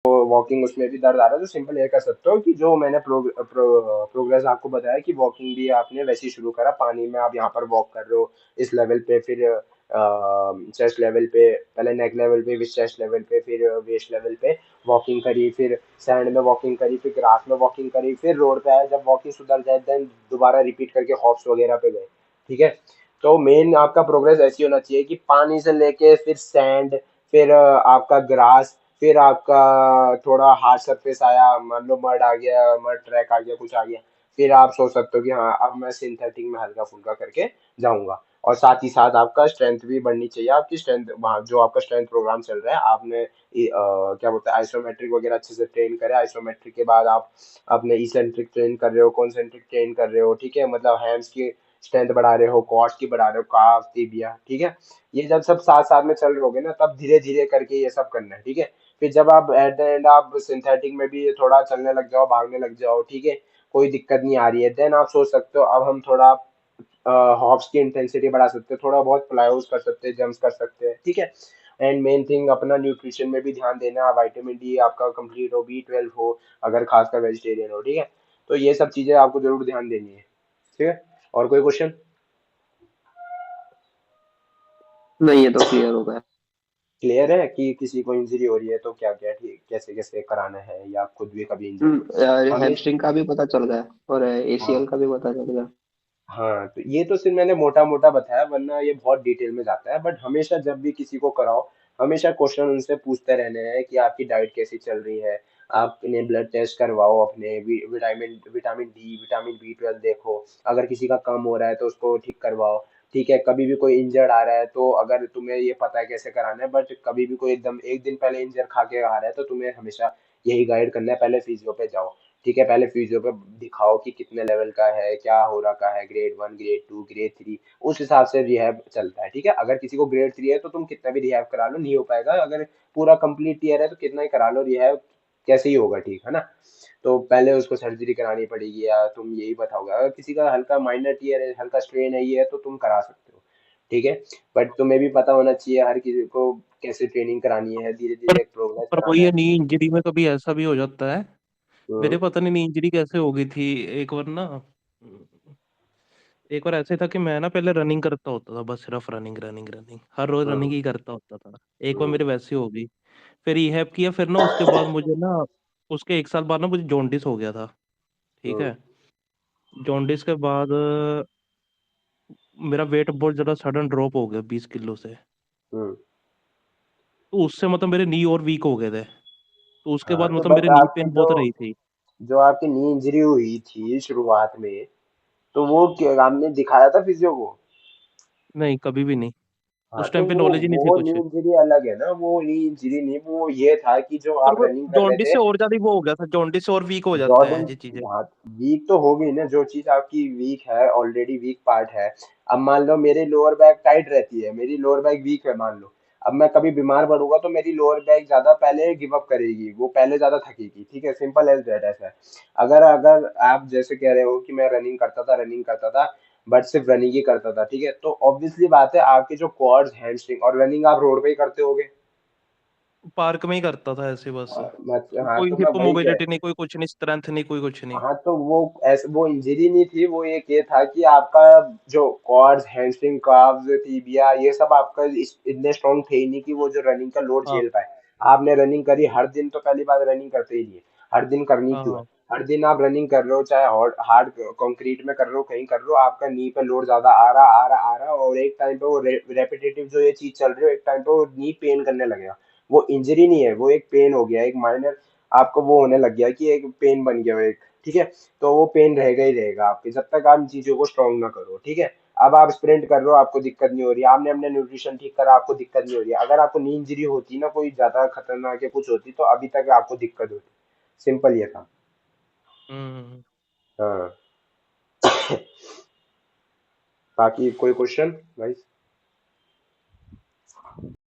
Walking उसमें भी दर्द आ रहा है, तो सिंपल ये कर सकते हो कि जो मैंने प्रोग्रेस आपको बताया कि वॉकिंग भी आपने वैसे ही शुरू करा, पानी में आप यहाँ पर वॉक कर रहे हो इस लेवल पे, फिर चेस्ट लेवल पे, पहले नेक लेवल पे, फिर चेस्ट लेवल पे, फिर वेस्ट लेवल पे वॉकिंग करी, फिर सैंड में वॉकिंग करी, फिर ग्रास में वॉकिंग करी, फिर रोड पे आए, जब वॉकिंग सुधर जाए देन दोबारा रिपीट करके हॉप्स वगैरह पे गए। ठीक है, तो मेन आपका प्रोग्रेस ऐसी होना चाहिए कि पानी से लेके फिर सैंड, फिर आपका ग्रास, फिर आपका थोड़ा हार्ड सरफेस आया, मान लो मड आ गया, मड ट्रैक आ गया, कुछ आ गया, फिर आप सोच सकते हो कि हाँ अब मैं सिंथेटिक में हल्का फुल्का करके जाऊंगा। और साथ ही साथ आपका स्ट्रेंथ भी बढ़नी चाहिए, आपकी स्ट्रेंथ वहाँ जो आपका स्ट्रेंथ प्रोग्राम चल रहा है, आपने क्या बोलते हैं आइसोमेट्रिक वगैरह अच्छे से ट्रेन करे, आइसोमेट्रिक के बाद आप अपने इसेंट्रिक ट्रेन कर रहे हो, कॉन्सेंट्रिक ट्रेन कर रहे हो, ठीक है, मतलब हैंड्स की स्ट्रेंथ बढ़ा रहे हो, क्वाड्स की बढ़ा रहे हो, काफ टिबिया, ठीक है। ये जब सब साथ साथ में चल रहे होगे ना, तब धीरे धीरे करके ये सब करना है, ठीक है। फिर जब आप एट द एंड आप सिंथेटिक में भी थोड़ा चलने लग जाओ, भागने लग जाओ, ठीक है, कोई दिक्कत नहीं आ रही है, देन आप सोच सकते हो अब हम थोड़ा हॉप्स की इंटेंसिटी बढ़ा सकते हैं, थोड़ा बहुत फ्लाईओवर्स कर सकते हैं, जंप्स कर सकते हैं, ठीक है। एंड मेन थिंग अपना न्यूट्रिशन में भी ध्यान देना, विटामिन डी आपका कंप्लीट हो, B12 हो, अगर खासकर वेजिटेरियन हो, ठीक है। तो ये सब चीजें आपको जरूर ध्यान देनी है, ठीक है। और कोई क्वेश्चन? नहीं, ये तो क्लियर हो गया। क्लियर है कि किसी को इंजरी हो रही है तो क्या क्या ठीक कैसे कैसे कराना है, या खुद भी कभी इंजर्ड हो? यार हमें हैमस्ट्रिंग का भी पता चल गया और ACL हाँ का भी पता चल गया। हाँ, तो ये तो सिर्फ मैंने मोटा मोटा बताया, वरना ये बहुत डिटेल में जाता है। बट हमेशा जब भी किसी को कराओ, हमेशा क्वेश्चन उनसे पूछते रहने हैं कि आपकी डाइट कैसी चल रही है, आपने ब्लड टेस्ट करवाओ अपने, vitamin vitamin D, vitamin B12 देखो, अगर किसी का कम हो रहा है तो उसको ठीक करवाओ, ठीक है। कभी भी कोई इंजर्ड आ रहा है तो अगर तुम्हें ये पता है कैसे कराना है, बट कभी भी कोई एकदम एक दिन पहले इंजर खा के आ रहा है, तो तुम्हें हमेशा यही गाइड करना है, पहले फिजियो पे जाओ, ठीक है, पहले फिजियो पे दिखाओ कि कितने लेवल का है, क्या हो रखा है, ग्रेड 1, ग्रेड 2, ग्रेड 3, उस हिसाब से रिहैब चलता है, ठीक है। अगर किसी को ग्रेड 3 है तो तुम कितना भी रिहैब करा लो नहीं हो पाएगा, अगर पूरा कंप्लीट ईयर है तो कितना ही करा लो रिहैब, कैसे ही होगा, ठीक है ना। तो पहले उसको सर्जरी करानी पड़ेगी, या तुम यही बताओगे, अगर किसी का हल्का माइनर टीयर है, हल्का स्ट्रेन है, ये है, तो तुम करा सकते हो, ठीक है। बट तुम्हें भी पता होना चाहिए हर किसी को कैसे ट्रेनिंग करानी है, धीरे पर धीरे प्रोग्रेस पर कराना वही है, है। नी इंजरी में कभी ऐसा भी हो जाता है। हम्म। मेरे पता नहीं नी इंजरी कैसे हो गई थी एक बार ना। एक बार ऐसे था कि मैं ना पहले रनिंग करता होता था, बस सिर्फ रनिंग रनिंग रनिंग, हर रोज हम्म। रनिंग ही करता होता था। एक बार हम्म। मेरे वैसे हो गई। फिर रिहैब किया, फिर ना उसके बाद मुझे ना, उसके 1 साल बाद ना मुझे जॉन्डिस हो गया था। ठीक हम्म। है। जॉन्डिस के बाद मेरा वेट बहुत ज्यादा सडन ड्रॉप हो गया 20 किलो से। हम्म। तो उससे मतलब मेरे नी और वीक हो गए थे। तो उसके हाँ बाद तो मतलब बट मेरे नी आपकी पेन जो बहुत रही थी। जो आपकी नी इंजरी हुई थी शुरुआत में, तो वो क्या आपने दिखाया था फिजियो को? नहीं, कभी भी नहीं। हाँ उस तो टाइम पे वो नॉलेज ही नहीं थी वो नी कुछ। इंजरी अलग है ना, वो नी इंजरी नहीं, वो ये था कि जो पर आप वो रनिंग कर रहे जॉन्डिस थे। से और ज्यादा वो हो गया था, जॉन्डिस से और वीक हो जाते हैं जॉर्डन, ये चीजें। हाँ, वीक तो हो गई ना, जो चीज आपकी वीक है ऑलरेडी, वीक पार्ट है। अब मान लो मेरी लोअर बैक टाइट रहती है, मेरी लोअर बैक वीक है मान लो, अब मैं कभी बीमार पड़ूंगा तो मेरी लोअर बैक ज्यादा पहले गिव अप करेगी, वो पहले ज्यादा थकेगी, ठीक है, सिंपल एज दैट, ऐसा है। अगर अगर आप जैसे कह रहे हो कि मैं रनिंग करता था, बट सिर्फ रनिंग ही करता था, ठीक है, तो ऑब्वियसली बात है आपके जो क्वाड्स, हैमस्ट्रिंग, और रनिंग आप रोड पे ही करते होगे। पार्क में ही करता था ऐसे बस। हाँ कोई तो मैं हिप वही कह, मोबिलिटी नहीं, कोई कुछ नहीं, स्ट्रेंथ नहीं, कोई कुछ नहीं। हाँ तो वो ऐसे वो इंजरी नहीं थी, वो एक ये था कि आपका जो क्वाड्स, हैमस्ट्रिंग, काफ्स, टिबिया, ये सब आपका इतने स्ट्रॉन्ग थे ही नहीं कि वो जो रनिंग का लोड हाँ झेल पाए। आपने रनिंग करी हर दिन, तो पहली बात रनिंग करते ही नहीं है, हर दिन करनी हाँ क्यों है? हाँ हर दिन आप रनिंग कर रहे हो, चाहे हार्ड कंक्रीट में कर रहे हो, कहीं कर रहे हो, आपका नी पे लोड ज्यादा आ रहा, और एक टाइम पे वो रेपिटेटिव जो ये चीज चल रही है, एक टाइम पे वो नी पेन करने लगेगा। वो इंजरी नहीं है, वो एक पेन हो गया, एक माइनर आपको वो होने लग गया कि एक पेन बन गया वो एक, ठीक है। तो वो पेन रहेगा ही रहेगा आपके, जब तक आप इन चीजों को स्ट्रॉन्ग ना करो, ठीक है। अब आप स्प्रिंट कर रहे हो, आपको दिक्कत नहीं हो रही, आपने अपने न्यूट्रिशन ठीक करा, आपको दिक्कत नहीं हो रही है। अगर आपको नी इंजरी होती ना, कोई ज्यादा खतरनाक या कुछ होती, तो अभी तक आपको दिक्कत होती, सिंपल ये था। हम्म। हाँ। बाकी कोई क्वेश्चन भाई?